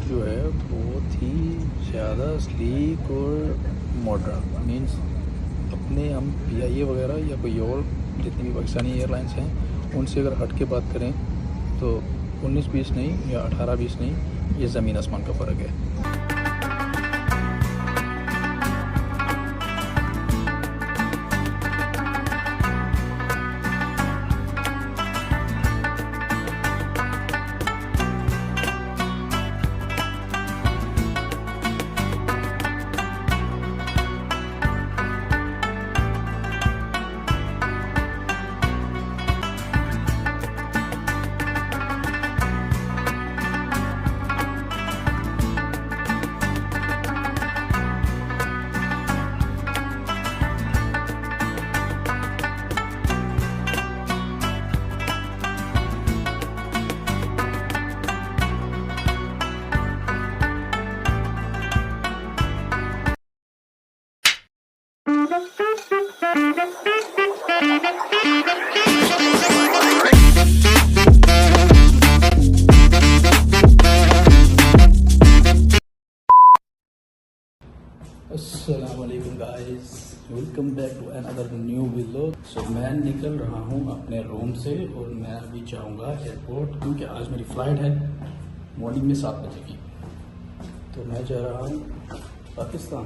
जो है बहुत ही ज़्यादा स्लीक और मॉडर्न मीन्स अपने हम PIA वगैरह या कोई और जितनी भी पाकिस्तानी एयरलाइंस हैं उनसे अगर हट के बात करें तो 19-20 नहीं या 18-20 नहीं, ये ज़मीन आसमान का फ़र्क है। अस्सलामुअलैकुम guys, welcome back to another new vlog. So मैं निकल रहा हूँ अपने रूम से और मैं अभी जाऊँगा एयरपोर्ट, क्योंकि आज मेरी फ़्लाइट है मॉर्निंग में 7 बजे की। तो मैं जा रहा हूँ Pakistan.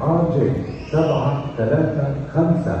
RJ 735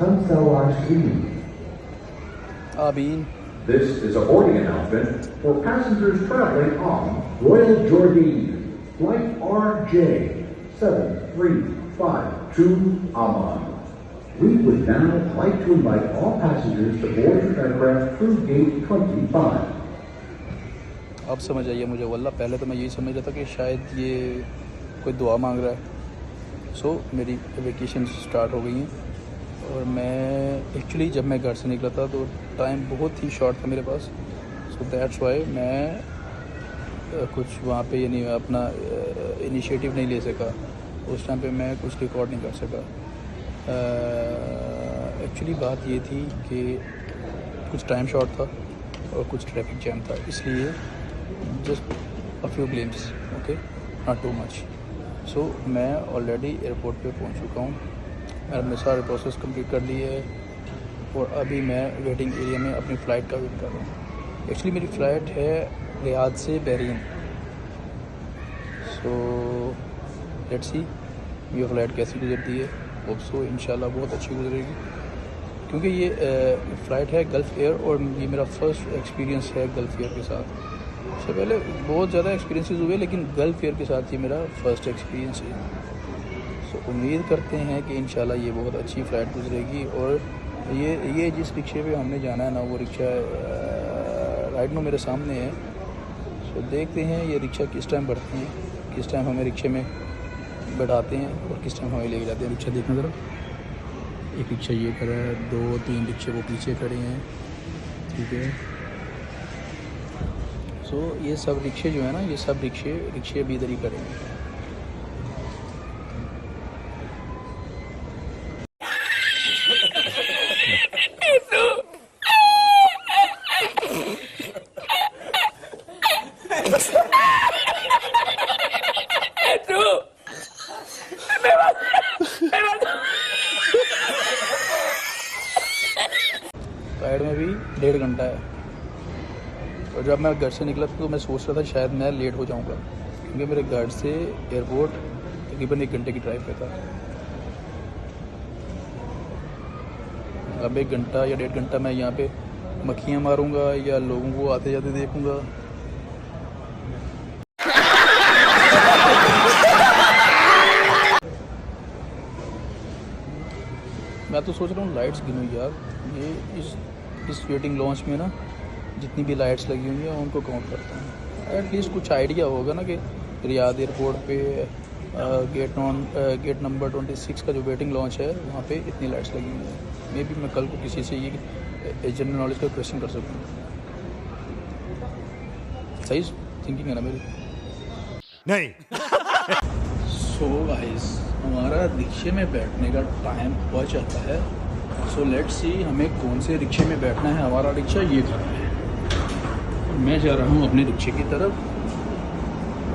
25. This is a boarding announcement for passengers traveling on Royal Jordine, flight RJ 7352 Amman. We would now like to invite all passengers to board your aircraft through gate 25. अब समझ आइए मुझे, वल्ला पहले तो मैं यही समझ रहा था कि शायद ये कोई दुआ मांग रहा है। सो मेरी वेकेशन स्टार्ट हो गई हैं और मैं एक्चुअली जब मैं घर से निकला था तो टाइम बहुत ही शॉर्ट था मेरे पास। सो दैट्स वाई मैं कुछ वहाँ पे यानी अपना इनिशिएटिव नहीं ले सका। उस टाइम पे मैं कुछ रिकॉर्ड नहीं कर सका। एक्चुअली बात ये थी कि कुछ टाइम शॉर्ट था और कुछ ट्रैफिक जैम था, इसलिए just a few glimpse, okay, not too much. So मैं ऑलरेडी एयरपोर्ट पे पहुंच चुका हूँ। मैंने सारे प्रोसेस कंप्लीट कर लिए है और अभी मैं वेटिंग एरिया में अपनी फ़्लाइट का वेट कर रहा हूँ। एक्चुअली मेरी फ़्लाइट है रियाद से बहरीन। सो लेट्स सी ये फ़्लाइट कैसी गुजरती है। होप सो इंशाल्लाह बहुत अच्छी गुजरेगी, क्योंकि ये फ़्लाइट है गल्फ़ एयर और ये मेरा फ़र्स्ट एक्सपीरियंस है गल्फ़ एयर के साथ। उससे पहले बहुत ज़्यादा एक्सपीरियंसेस हुए, लेकिन गल्फ़ एयर के साथ ये मेरा फ़र्स्ट एक्सपीरियंस है। सो उम्मीद करते हैं कि इंशाल्लाह ये बहुत अच्छी फ़्लाइट गुजरेगी। और ये जिस रिक्शे पे हमने जाना है ना, वो रिक्शा राइट नो मेरे सामने है। सो तो देखते हैं ये रिक्शा किस टाइम बढ़ती है, किस टाइम हमें रिक्शे में बैठाते हैं और किस टाइम हमें लेके जाते हैं। रिक्शा देखना ज़रा, एक रिक्शा ये खड़ा है, 2-3 रिक्शे वो पीछे खड़े हैं, ठीक है। सो ये सब रिक्शे जो है ना, ये सब रिक्शे अभी इधर ही खड़े हैं। साइड में भी 1.5 घंटा है और जब मैं घर से निकला तो मैं सोच रहा था शायद मैं लेट हो जाऊंगा, क्योंकि मेरे घर से एयरपोर्ट तकरीबन 1 घंटे की ड्राइव पे था। अब 1 घंटा या 1.5 घंटा मैं यहाँ पे मक्खियाँ मारूंगा या लोगों को आते जाते देखूंगा। मैं तो सोच रहा हूँ लाइट्स गिनूँ यार, ये इस वेटिंग लॉन्च में ना जितनी भी लाइट्स लगी हुई हैं उनको काउंट करता हूँ। एटलीस्ट कुछ आइडिया होगा ना कि रियाद एयरपोर्ट पे गेट नंबर 26 का जो वेटिंग लॉन्च है वहाँ पे इतनी लाइट्स लगी हुई हैं। मे बी मैं कल को किसी से ये जनरल नॉलेज का क्वेश्चन कर सकूँ। सही थिंकिंग है ना मेरी? नहीं। सो गाइस, हमारा रिक्शे में बैठने का टाइम पहुंच जाता है। सो लेट्स सी हमें कौन से रिक्शे में बैठना है। हमारा रिक्शा ये खड़ा है, मैं जा रहा हूँ अपने रिक्शे की तरफ।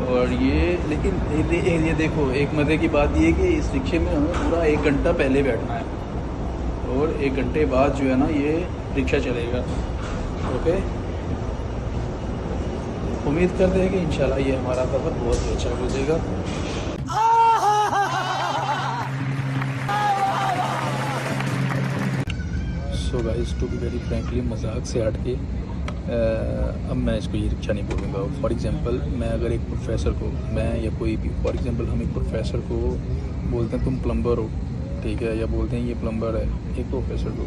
और ये देखो, एक मज़े की बात ये है कि इस रिक्शे में हमें पूरा 1 घंटा पहले बैठना है और 1 घंटे बाद जो है ना ये रिक्शा चलेगा। ओके, उम्मीद करते हैं कि इंशाल्लाह ये हमारा सफ़र बहुत ही अच्छा गुजरेगा। So guys, to be very frankly, मजाक से हट के अब मैं इसको ये रिक्शा नहीं बोलूँगा। फॉर एग्जांपल, मैं अगर एक प्रोफेसर को, मैं या कोई भी, फॉर एग्जांपल हम एक प्रोफेसर को बोलते हैं तुम प्लम्बर हो, ठीक है, या बोलते हैं ये प्लम्बर है एक प्रोफेसर को,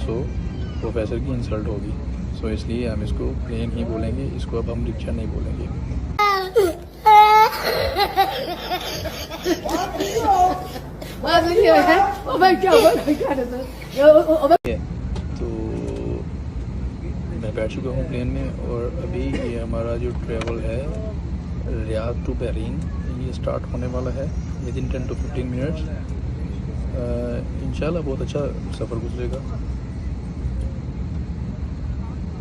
सो प्रोफेसर की इंसल्ट होगी। सो इसलिए हम इसको प्लेन ही बोलेंगे, इसको अब हम रिक्शा नहीं बोलेंगे। तो मैं बैठ चुका हूँ प्लेन में और अभी ये हमारा जो ट्रैवल है रियाद टू बहरीन, ये स्टार्ट होने वाला है विद इन 10 to 15 मिनट्स। इंशाल्लाह बहुत अच्छा सफ़र गुजरेगा।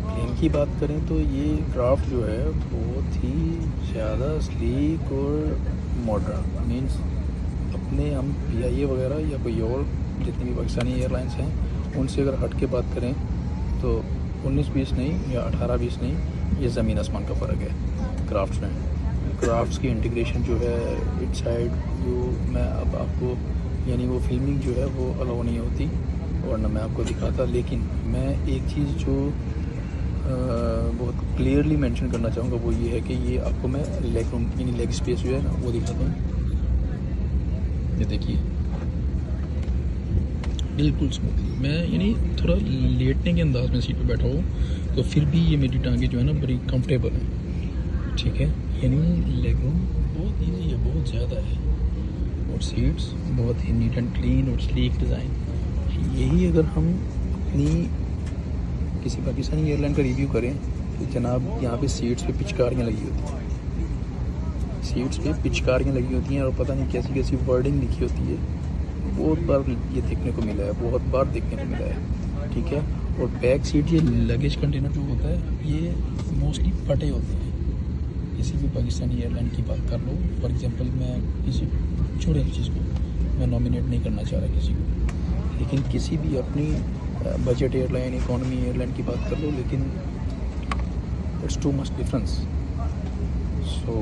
प्लेन की बात करें तो ये क्राफ्ट जो है बहुत ही ज़्यादा स्लीक और मॉडर्न, मीन्स अपने हम PIA वगैरह या कोई और जितनी भी पाकिस्तानी एयरलाइंस हैं उनसे अगर हट के बात करें तो 19-20 नहीं या 18-20 नहीं, ये ज़मीन आसमान का फ़र्क है क्राफ्ट्स में। क्राफ्ट्स की इंटीग्रेशन जो है इट साइड, जो मैं अब आपको, यानी वो फिल्मिंग जो है वो अलाउ नहीं होती और ना मैं आपको दिखाता। लेकिन मैं एक चीज़ जो बहुत क्लियरली मेंशन करना चाहूँगा वो ये है कि ये आपको मैं लेग रूम यानी लेग स्पेस जो है ना वो दिखाता हूँ। ये देखिए बिल्कुल स्मूथली, मैं यानी थोड़ा लेटने के अंदाज में सीट पे बैठा हूँ तो फिर भी ये मेरी टांगे जो है ना बड़ी कंफर्टेबल हैं, ठीक है। यानी लेग रूम बहुत ईजी है, बहुत ज़्यादा है, और सीट्स बहुत ही नीट एंड क्लीन और स्लीक डिज़ाइन। यही अगर हम अपनी किसी पाकिस्तानी एयरलाइन का रिव्यू करें तो जनाब यहाँ पे सीट्स पे पिचकारियाँ लगी होती हैं, सीट्स पे पिचकारियाँ लगी होती हैं और पता नहीं कैसी कैसी वर्डिंग लिखी होती है। बहुत बार ये देखने को मिला है, बहुत बार देखने को मिला है, ठीक है। और बैक सीट, ये लगेज कंटेनर जो होता है ये मोस्टली फटे होते हैं। किसी भी पाकिस्तानी एयरलाइन की बात कर लो, फॉर एग्जांपल मैं किसी छोटे चीज़ को मैं नॉमिनेट नहीं करना चाह रहा किसी को, लेकिन किसी भी अपनी बजट एयरलाइन, इकोनॉमी एयरलाइन की बात कर लो, लेकिन इट्स टू मच डिफरेंस। सो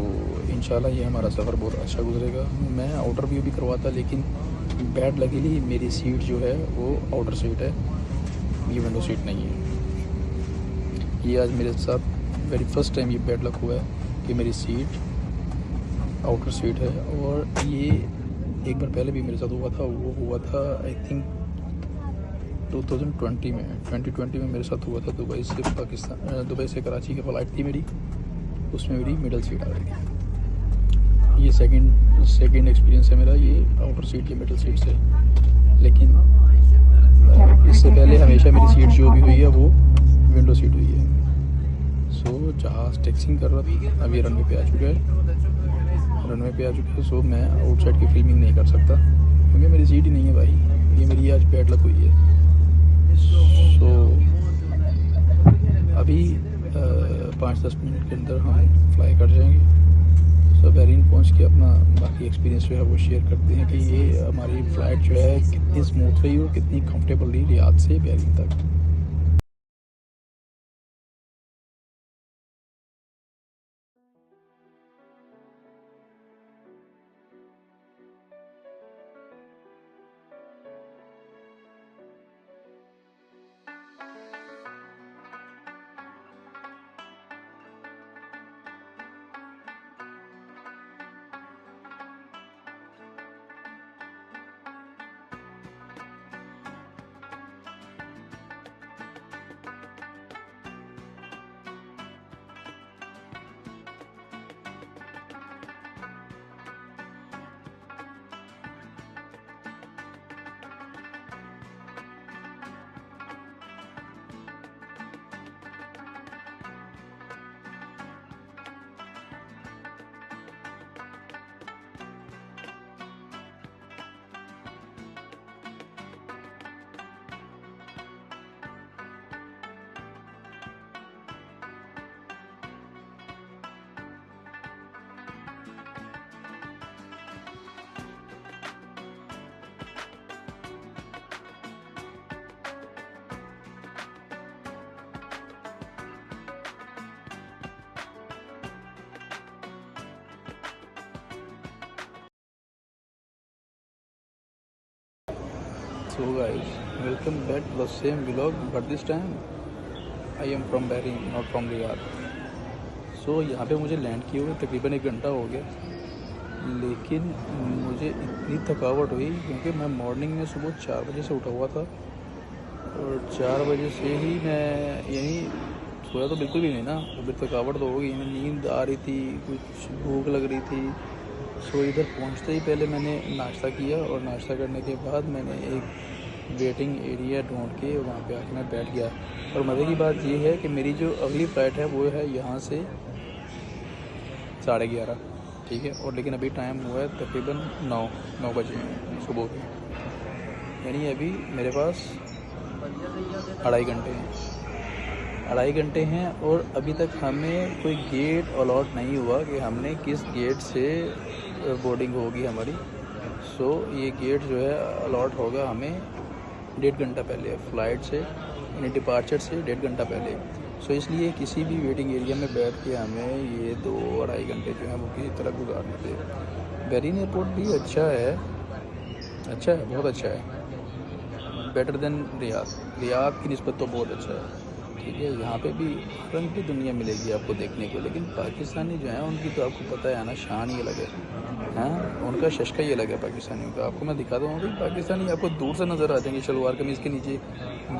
इंशाल्लाह ये हमारा सफ़र बहुत अच्छा गुजरेगा। मैं आउटर व्यू भी करवाता, लेकिन बैड लकीली मेरी सीट जो है वो आउटर सीट है, ये विंडो सीट नहीं है। ये आज मेरे साथ वेरी फर्स्ट टाइम ये बैड लक हुआ है कि मेरी सीट आउटर सीट है। और ये एक बार पहले भी मेरे साथ हुआ था, वो हुआ था आई थिंक 2020 में मेरे साथ हुआ था। दुबई से कराची की फ़्लाइट थी मेरी, उसमें मेरी मिडल सीट आ गई थी। ये सेकंड एक्सपीरियंस है मेरा ये आउटर सीट या मिडल सीट से। लेकिन इससे पहले हमेशा मेरी सीट जो भी हुई है वो विंडो सीट हुई है। सो जहाज़ टैक्सिंग कर रहा था, अभी रनवे पे आ चुका है। सो मैं आउटसाइड की फिल्मिंग नहीं कर सकता क्योंकि मेरी सीट ही नहीं है भाई। ये मेरी आज बैड लक हुई है। सो अभी 5-10 मिनट के अंदर हम फ्लाई कर जाएंगे। सो बहरीन पहुंच के अपना बाकी एक्सपीरियंस जो है वो शेयर करते हैं कि ये हमारी फ़्लाइट जो है कितनी स्मूथ रही और कितनी कंफर्टेबल रही रियाद से बहरीन तक। So guys, welcome back to the same vlog, but this time I am from Bahrain, not from Riyadh. So यहाँ पे मुझे लैंड किए हुए तकरीबन 1 घंटा हो गया, लेकिन मुझे इतनी थकावट हुई क्योंकि मैं मॉर्निंग में सुबह 4 बजे से उठा हुआ था और 4 बजे से ही मैं यहीं सोया तो बिल्कुल भी नहीं ना, तो फिर थकावट तो होगी। नींद आ रही थी, कुछ भूख लग रही थी। सो इधर पहुंचते ही पहले मैंने नाश्ता किया और नाश्ता करने के बाद मैंने एक वेटिंग एरिया ढूंढ के वहाँ पे आके मैं बैठ गया। और मज़े की बात ये है कि मेरी जो अगली फ़्लाइट है वो है यहाँ से 11:30, ठीक है। और लेकिन अभी टाइम हुआ है तकरीबन 9 बजे सुबह के, यानी अभी मेरे पास 2.5 घंटे हैं और अभी तक हमें कोई गेट अलॉट नहीं हुआ कि हमने किस गेट से बोर्डिंग होगी हमारी। सो ये गेट जो है अलॉट होगा हमें 1.5 घंटा पहले फ़्लाइट से, यानी डिपार्चर से 1.5 घंटा पहले। सो इसलिए किसी भी वेटिंग एरिया में बैठ के हमें ये 2-2.5 घंटे जो है वो किसी तरह गुजारने थे। बहरीन एयरपोर्ट भी अच्छा है, बहुत अच्छा है, बेटर देन रियाद की निस्बत तो बहुत अच्छा है, ठीक है। यहाँ पे भी रंग की दुनिया मिलेगी आपको देखने को, लेकिन पाकिस्तानी जो है उनकी तो आपको पता है ना, शान ही अलग है, उनका शशका ही अलग है पाकिस्तानियों का। आपको मैं दिखा दूँगा कि पाकिस्तानी आपको दूर से नज़र आ जाएंगे शलवार कमीज़ के नीचे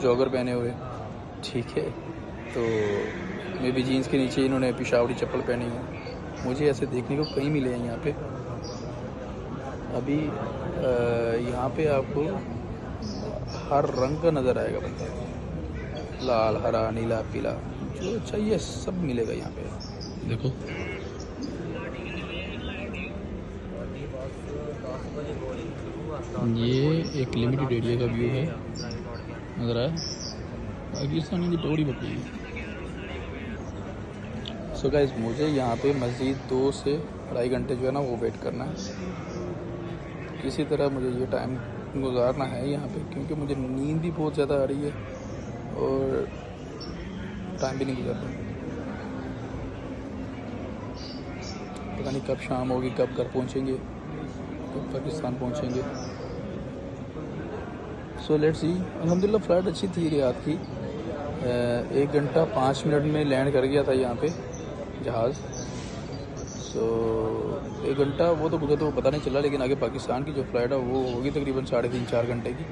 जॉगर पहने हुए, ठीक है। तो मे भी जीन्स के नीचे इन्होंने पिशावरी चप्पल पहनी है, मुझे ऐसे देखने को कहीं मिले हैं यहाँ पे। अभी यहाँ पे आपको हर रंग का नज़र आएगा बंदा, लाल, हरा, नीला, पीला, जो चाहिए सब मिलेगा यहाँ पे। देखो ये एक लिमिटेड एरिया का व्यू है, नज़र आया पाकिस्तानी की टोड़ी बकरी। सो गाइस, मुझे यहाँ पे मज़ीद 2 से 2.5 घंटे जो है ना वो वेट करना है। किसी तरह मुझे ये टाइम गुजारना है यहाँ पे, क्योंकि मुझे नींद भी बहुत ज़्यादा आ रही है और टाइम भी नहीं गुजार रहा। पता नहीं कब शाम होगी, कब घर पहुँचेंगे, कब पाकिस्तान पहुँचेंगे। So let's see. अल्हम्दुलिल्लाह फ़्लाइट अच्छी थी रियाद की। 1 घंटा 5 मिनट में लैंड कर गया था यहाँ पे जहाज़। सो 1 घंटा वो तो मुझे तो पता नहीं चला, लेकिन आगे पाकिस्तान की जो फ़्लाइट है वो होगी तकरीबन 3.5-4 घंटे की।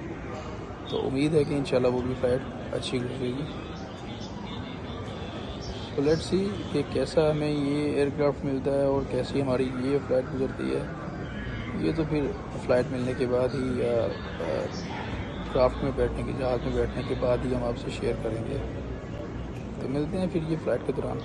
तो उम्मीद है कि इंशाल्लाह वो भी फ़्लाइट अच्छी गुजरेगी। तो लेट्स सी कि कैसा हमें ये एयरक्राफ्ट मिलता है और कैसी हमारी ये फ़्लाइट गुजरती है। ये तो फिर फ़्लाइट मिलने के बाद ही या क्राफ्ट में बैठने के जहाज़ में बैठने के बाद ही हम आपसे शेयर करेंगे। तो मिलते हैं फिर ये फ़्लाइट के दौरान।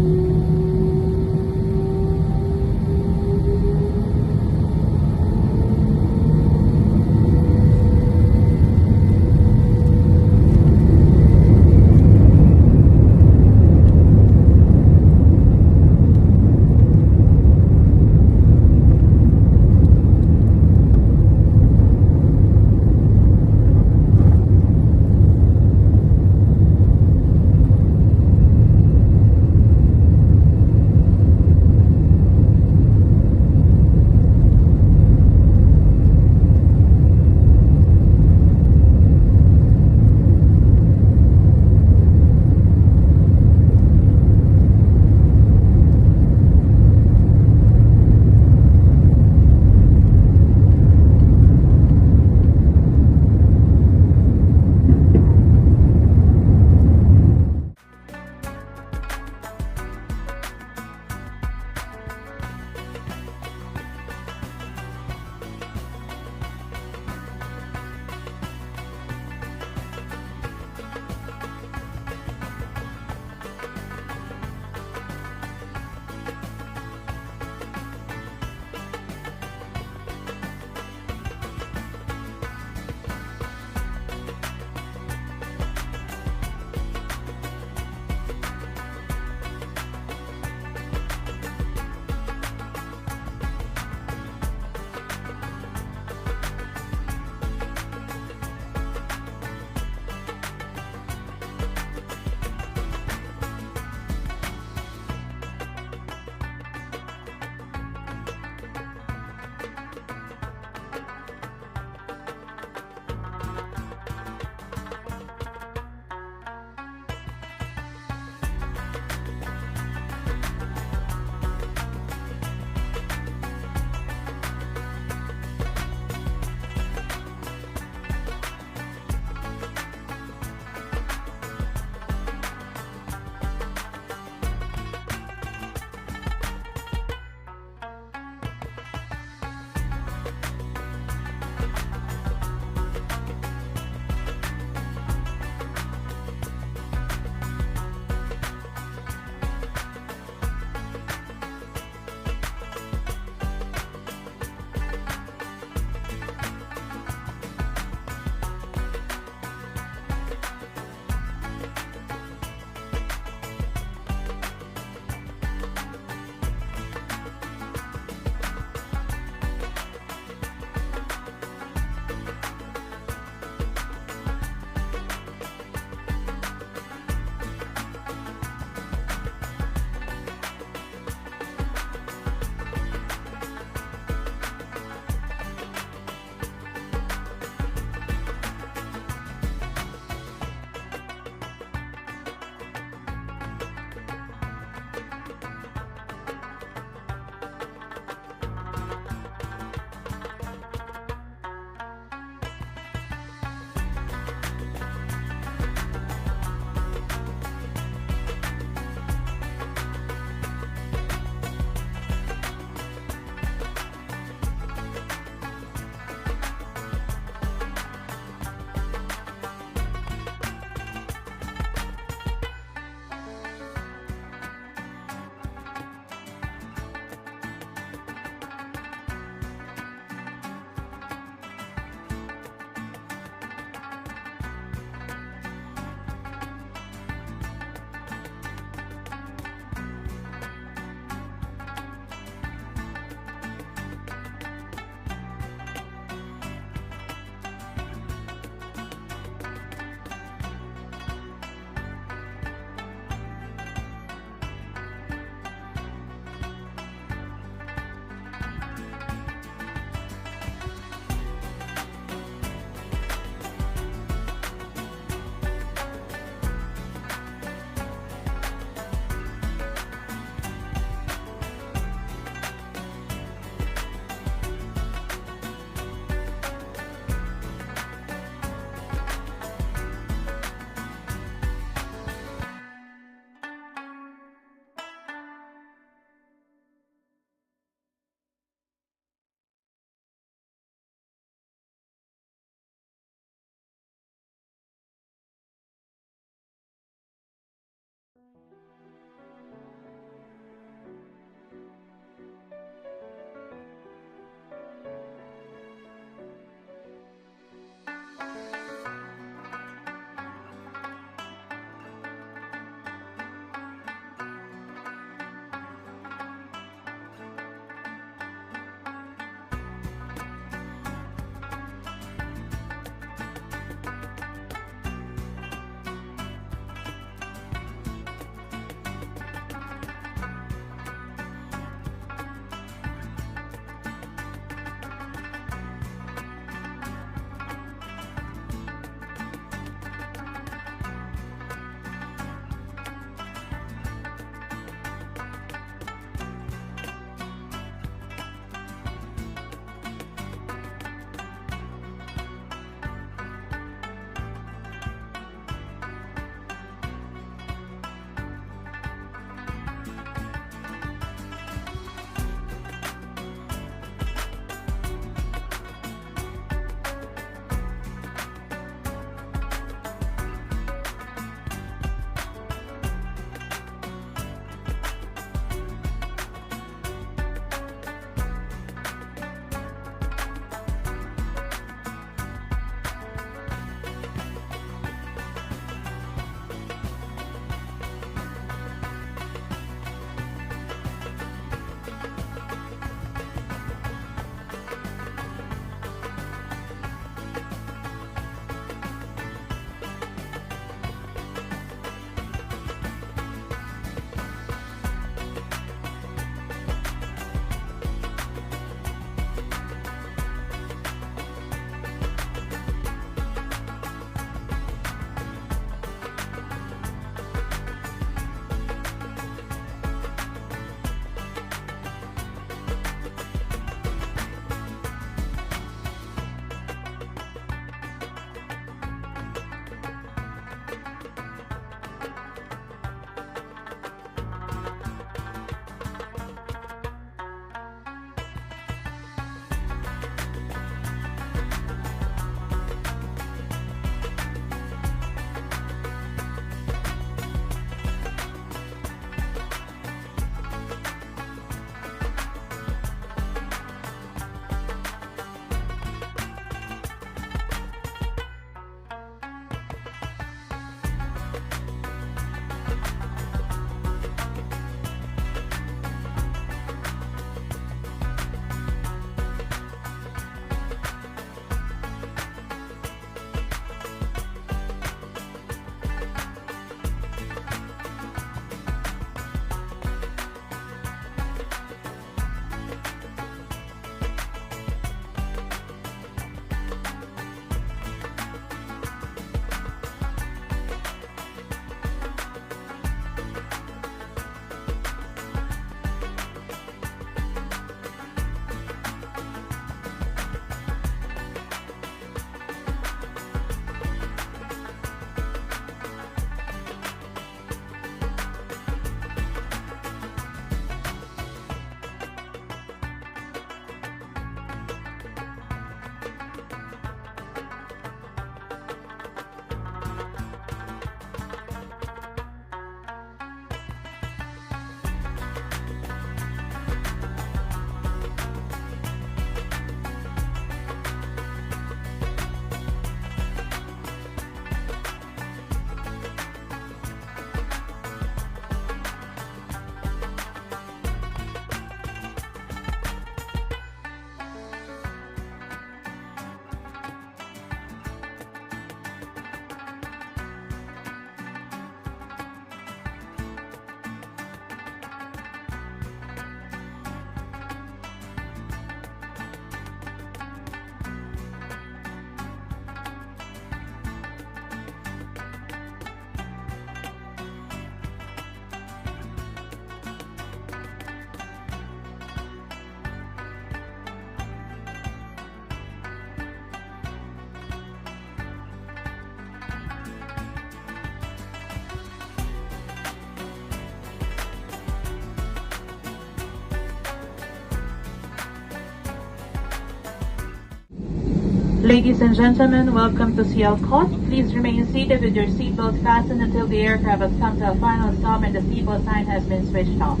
Ladies and gentlemen, welcome to Sialkot. Please remain seated with your seatbelt fastened until the aircraft has come to a final stop and the seatbelt sign has been switched off.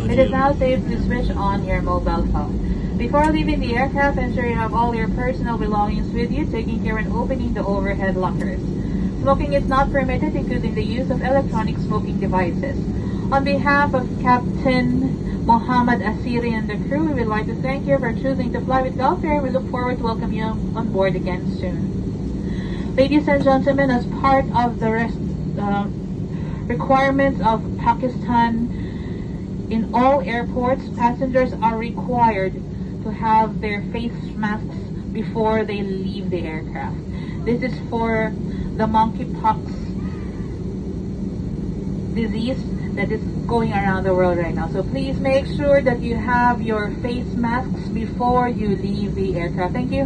It is now safe to switch on your mobile phone. Before leaving the aircraft, ensure you have all your personal belongings with you, taking care and opening the overhead lockers. Smoking is not permitted, including the use of electronic smoking devices. On behalf of Captain Mohammed Asiri and the crew, we would like to thank you for choosing to fly with Gulf Air. We look forward to welcome you on board again soon. Ladies and gentlemen, as part of the requirements of Pakistan, in all airports, passengers are required to have their face masks before they leave the aircraft. This is for the monkeypox disease that is going around the world right now. So please make sure that you have your face masks before you leave the aircraft. Thank you.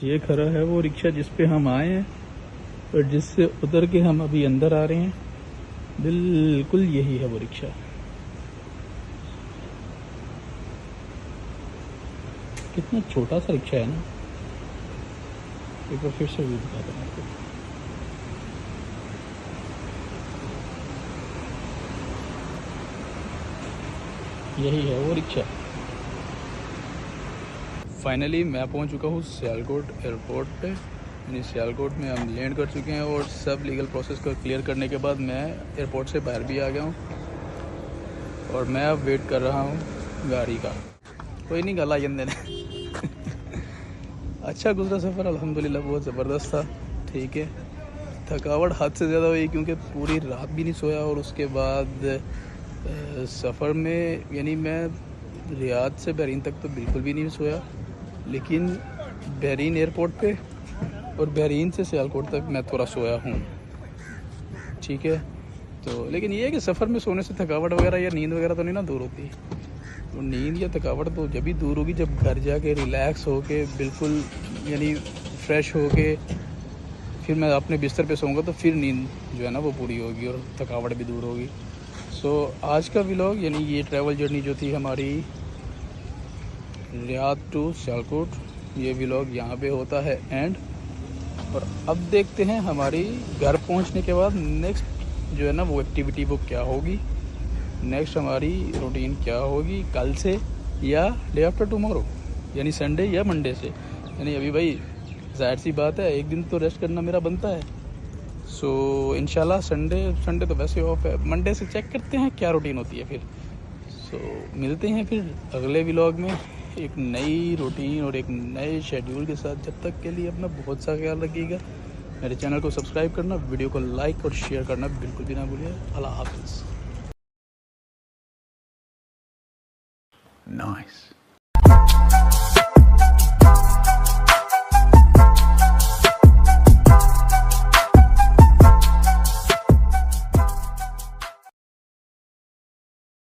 ये खड़ा है वो rickshaw जिस पे हम आए हैं और जिससे उतर के हम अभी अंदर आ रहे हैं, बिल्कुल यही है वो रिक्शा। कितना छोटा सा रिक्शा है ना। एक बार फिर से व्यू दिखाता हूँ आपको। यही है वो रिक्शा। फाइनली मैं पहुंच चुका हूँ सियालकोट एयरपोर्ट पे। यानी सियालकोट में हम लैंड कर चुके हैं और सब लीगल प्रोसेस को क्लियर करने के बाद मैं एयरपोर्ट से बाहर भी आ गया हूँ और मैं अब वेट कर रहा हूँ गाड़ी का। कोई नहीं गला जंदे ने अच्छा गुजरा सफ़र अल्हम्दुलिल्लाह, बहुत ज़बरदस्त था। ठीक है, थकावट हद से ज़्यादा हुई क्योंकि पूरी रात भी नहीं सोया और उसके बाद सफ़र में यानी मैं रियाद से बहरीन तक तो बिल्कुल भी नहीं सोया, लेकिन बहरीन एयरपोर्ट पे और बहरीन से सियालकोट तक मैं थोड़ा सोया हूँ। ठीक है, तो लेकिन ये है कि सफ़र में सोने से थकावट वगैरह या नींद वगैरह तो नहीं ना दूर होती। तो नींद या थकावट तो जब भी दूर होगी जब घर जाके रिलैक्स होके बिल्कुल यानी फ्रेश होके फिर मैं अपने बिस्तर पे सोऊंगा, तो फिर नींद जो है ना वो पूरी होगी और थकावट भी दूर होगी। सो आज का व्लॉग यानी ये ट्रैवल जर्नी जो थी हमारी रियाद टू सियालकोट, ये व्लॉग यहाँ पे होता है एंड। और अब देखते हैं हमारी घर पहुँचने के बाद नेक्स्ट जो है ना वो एक्टिविटी वो क्या होगी, नेक्स्ट हमारी रूटीन क्या होगी कल से या डे आफ्टर टुमारो यानी संडे या मंडे से। यानी अभी भाई जाहिर सी बात है एक दिन तो रेस्ट करना मेरा बनता है। सो इंशाल्लाह संडे तो वैसे ऑफ है, मंडे से चेक करते हैं क्या रूटीन होती है फिर। सो मिलते हैं फिर अगले व्लॉग में एक नई रूटीन और एक नए शेड्यूल के साथ। जब तक के लिए अपना बहुत सा ख्याल रखिएगा। मेरे चैनल को सब्सक्राइब करना, वीडियो को लाइक और शेयर करना बिल्कुल भी ना भूलिए। अल्लाह हाफ़िज़। Nice.